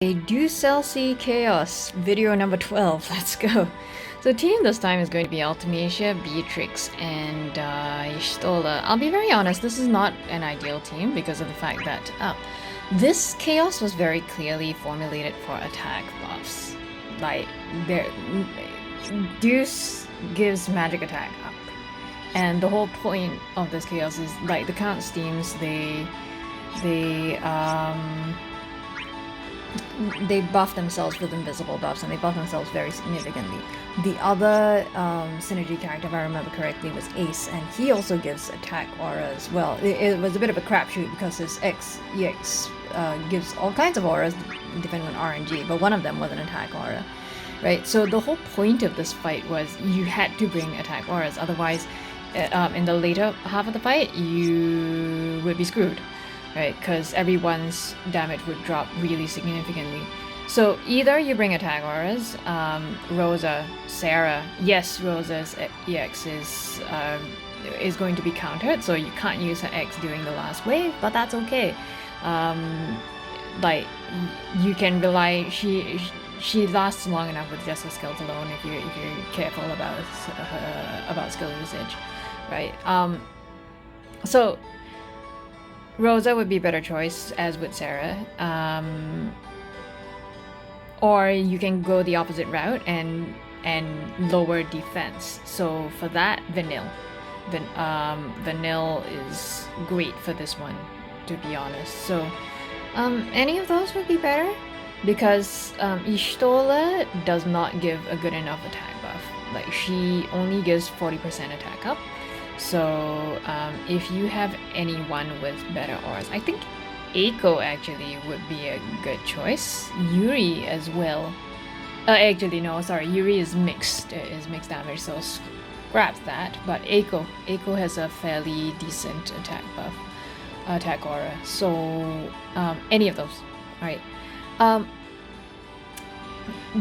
A Deuce Chaos video number 12. Let's go. So team this time is going to be Ultimecia, Beatrix, and EX+3LB. I'll be very honest, this is not an ideal team because of the fact that this chaos was very clearly formulated for attack buffs. Like, Deuce gives magic attack up, and the whole point of this chaos is like the count teams they buff themselves with invisible buffs, and they buff themselves very significantly. The other synergy character, if I remember correctly, was Ace, and he also gives attack aura as well. It was a bit of a crapshoot because his EX gives all kinds of auras depending on RNG, but one of them was an attack aura, right? So the whole point of this fight was you had to bring attack auras, otherwise in the later half of the fight you would be screwed, right? Because everyone's damage would drop really significantly. So either you bring attack auras, Rosa, Sarah. Yes, Rosa's EX is going to be countered, so you can't use her X during the last wave, but that's okay. Like you can rely. She lasts long enough with just her skills alone if you're careful about skill usage, right? So Rosa would be a better choice, as with Sarah. Or you can go the opposite route and lower defense. So for that, Vanille is great for this one, to be honest. So any of those would be better, because EX+3LB does not give a good enough attack buff. Like, she only gives 40% attack up. So if you have anyone with better auras, I think Eiko actually would be a good choice. Yuri as well. Actually no, sorry, Yuri is mixed damage, so scrap that. But Eiko has a fairly decent attack buff, attack aura. So any of those, all right.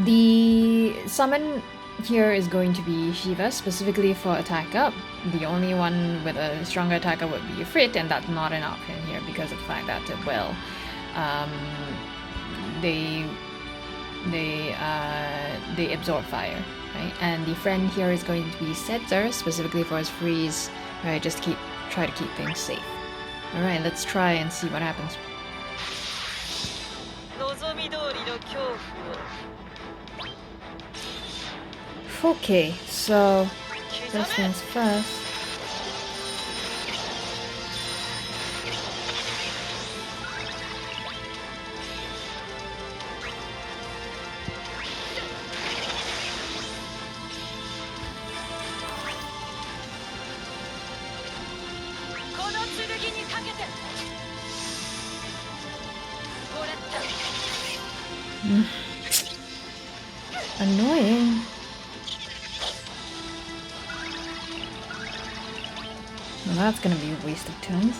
The summon here is going to be Shiva, specifically for attack up. The only one with a stronger attacker would be Frit, and that's not an option here because of the fact that, well, they absorb fire, right? And the friend here is going to be Setzer, specifically for his freeze, right? Just try to keep things safe. All right, let's try and see what happens. Okay, so first things first. Annoying. Well, that's gonna be a waste of turns.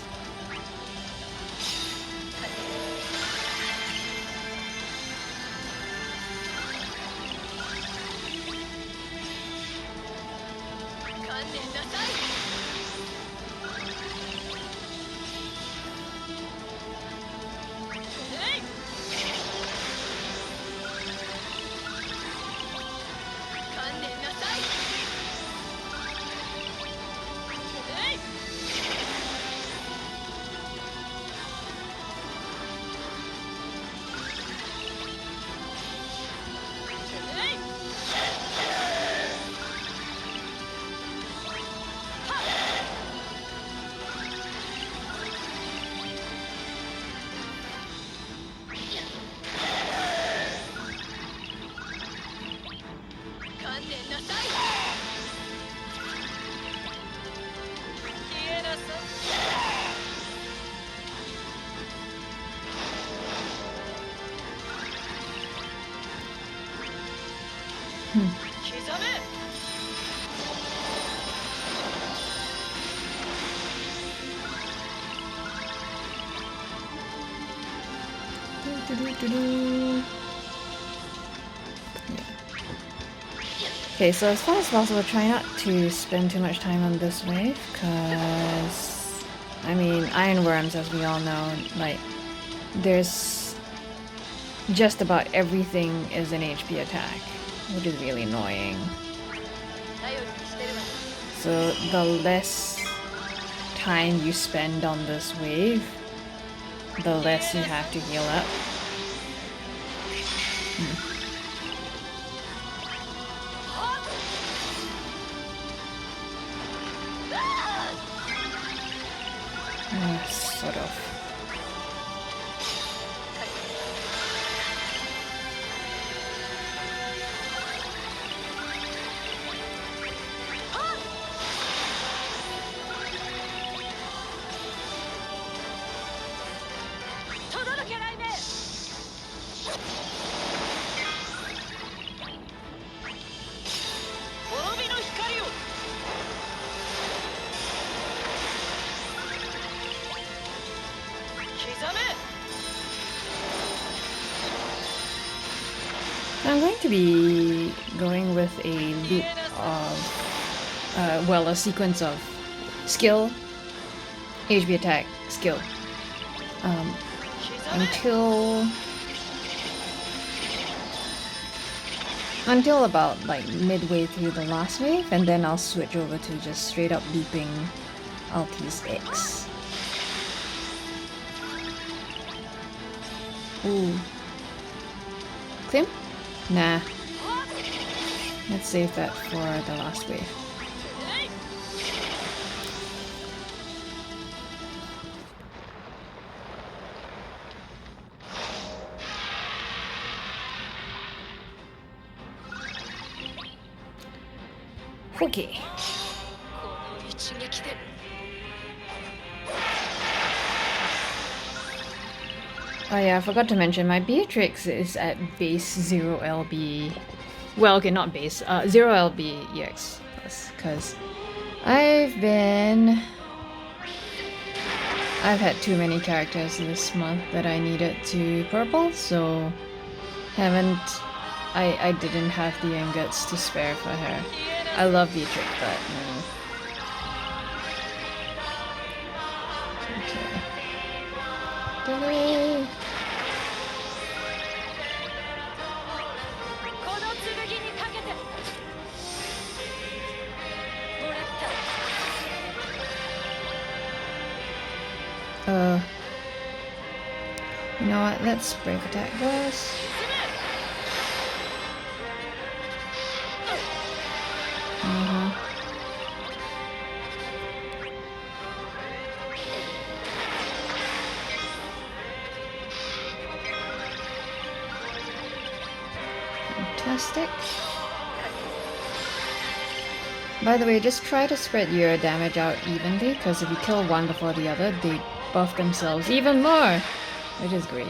Okay, so as far as possible, try not to spend too much time on this wave, because, I mean, iron worms, as we all know, like, there's just about everything is an HP attack, which is really annoying. So the less time you spend on this wave, the less you have to heal up. Sort of. I'm going to be going with a loop of, well, a sequence of skill, HP attack, skill, until about like midway through the last wave, and then I'll switch over to just straight up looping Ulti's X. Ooh. Clim? Nah. Let's save that for the last wave. Okay. Oh yeah, I forgot to mention, my Beatrix is at base 0LB. Well, okay, not base, 0LB EX+, because I've had too many characters this month that I needed to purple, so I didn't have the ingots to spare for her. I love Beatrix, but no. Okay. You know what? Let's break attack first. Fantastic. By the way, just try to spread your damage out evenly, because if you kill one before the other, they buff themselves even more, which is great.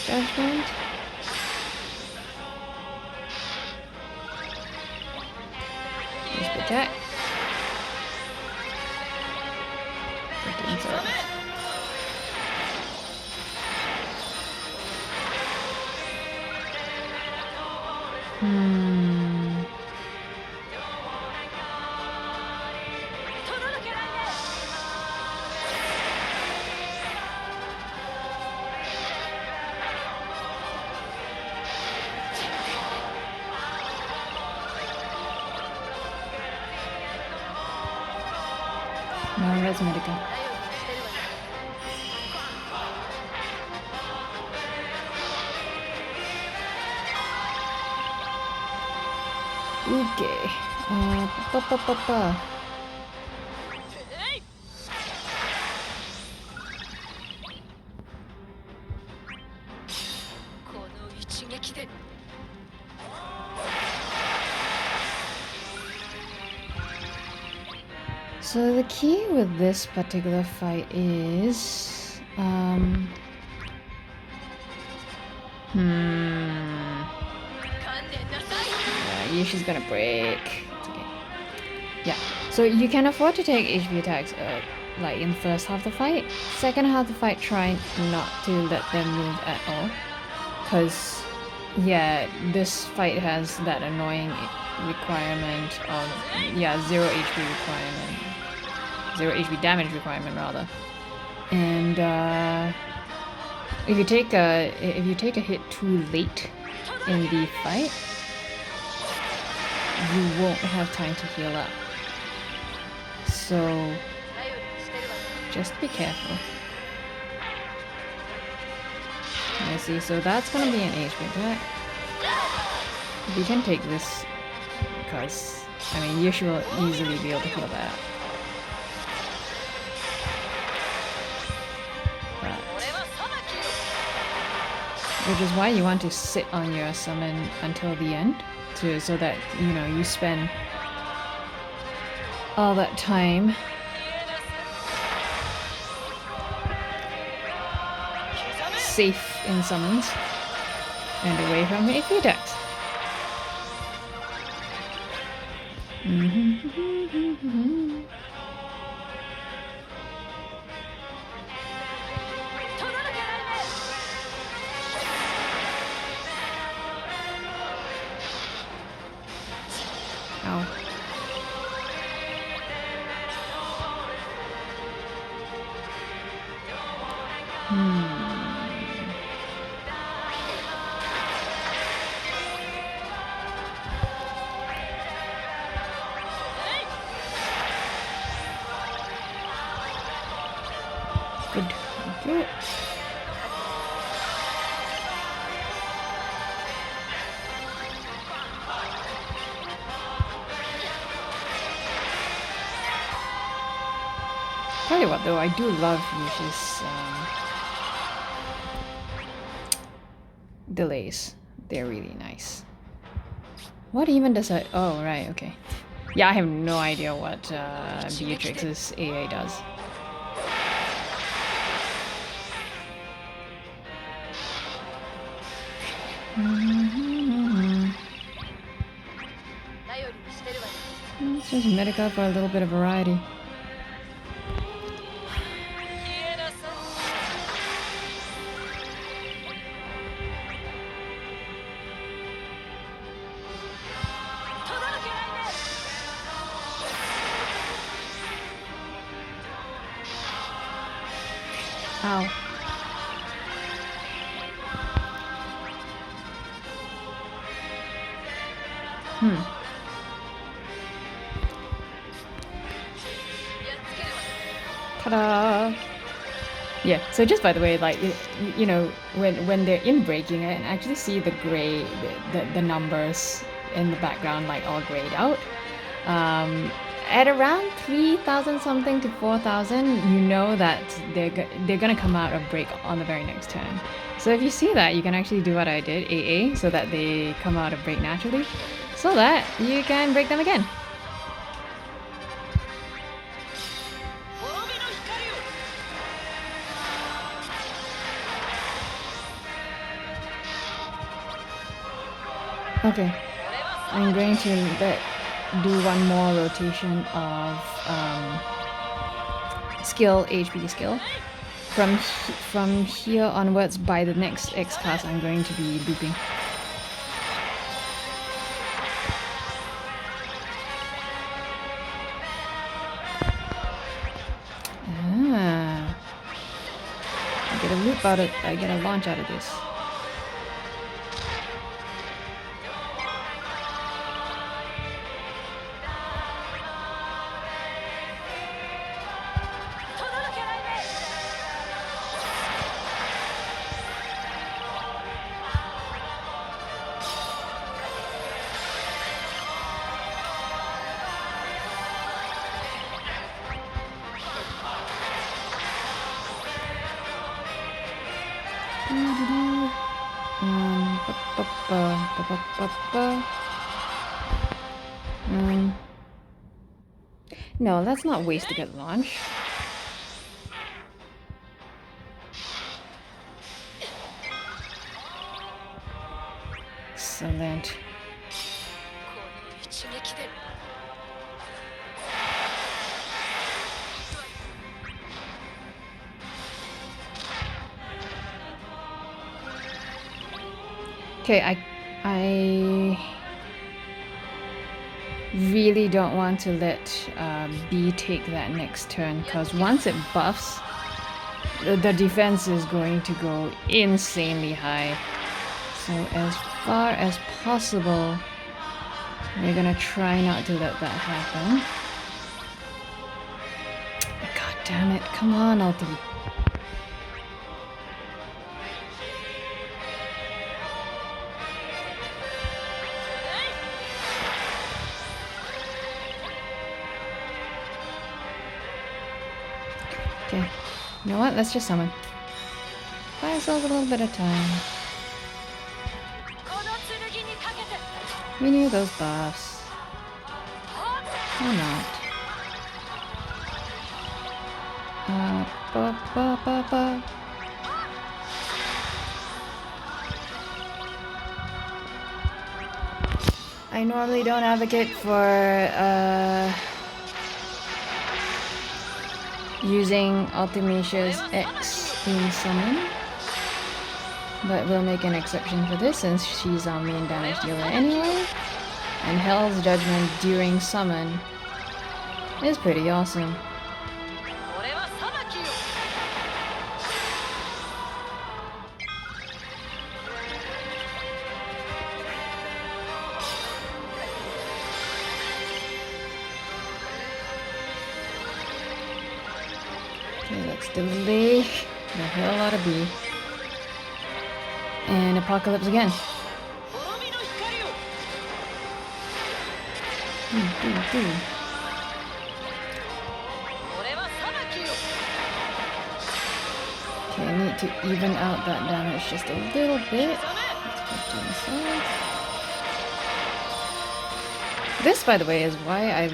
Judgment. Use protect. No, res medica. Okay. So the key with this particular fight is yeah, she's gonna break. It's okay. Yeah. So you can afford to take HP attacks like in the first half of the fight. Second half of the fight, try not to let them move at all. Cause yeah, this fight has that annoying requirement of, yeah, 0 HP requirement. 0 HP damage requirement, rather. And if you take a hit too late in the fight, you won't have time to heal up. So just be careful. I see, so that's gonna be an HP attack. We can take this because, I mean, you should easily be able to heal that. But, which is why you want to sit on your summon until the end, so that, you know, you spend all that time safe in summons and away from HP attacks. Ow. Good. Thank you. Tell you what, though, I do love Yushi's delays. They're really nice. What even does I... Oh, right, okay. Yeah, I have no idea what Beatrix's AA does. Let's just medic for a little bit of variety. Ow. Ta-da! Yeah, so just by the way, like, you know, when they're in breaking, I can actually see the gray, the numbers in the background, like, all grayed out. At around 3,000 something to 4,000, you know that they're gonna come out of break on the very next turn. So if you see that, you can actually do what I did, AA, so that they come out of break naturally, so that you can break them again. Okay, I'm going to do one more rotation of skill, HP skill. From here onwards, by the next X class, I'm going to be looping. Ah, I get a loop out of, I get a launch out of this. No, let's not waste a good launch. Excellent. Okay, I really don't want to let B take that next turn, because once it buffs, the defense is going to go insanely high. So as far as possible, we're gonna try not to let that happen. God damn it, come on, Ulti. Okay, you know what? Let's just summon. Buy ourselves a little bit of time. Renew those buffs. Or not. I normally don't advocate for using Ultimecia's X in summon, but we'll make an exception for this since she's our main damage dealer anyway, and Hell's Judgment during summon is pretty awesome. Okay, let's delay the hell out of B. And Apocalypse again. Okay, I need to even out that damage just a little bit. Let's put to the side. This, by the way, is why I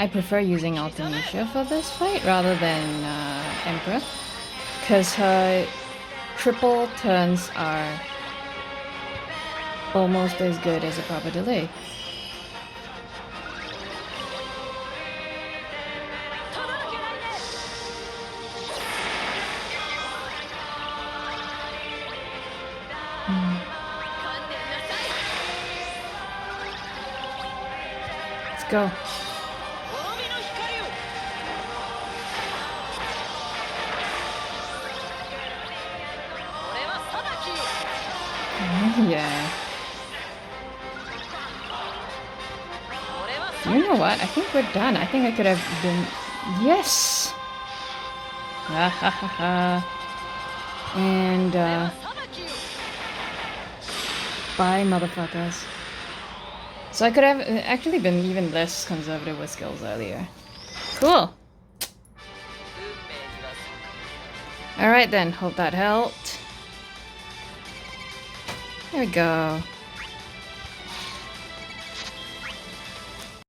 prefer using Ultimecia for this fight rather than Emperor, because her triple turns are almost as good as a proper delay. Go. Yeah. You know what? I think we're done. I think I could have been... Yes! Ha ha ha ha. And, bye, motherfuckers. So I could have actually been even less conservative with skills earlier. Cool! Alright then, hope that helped. There we go.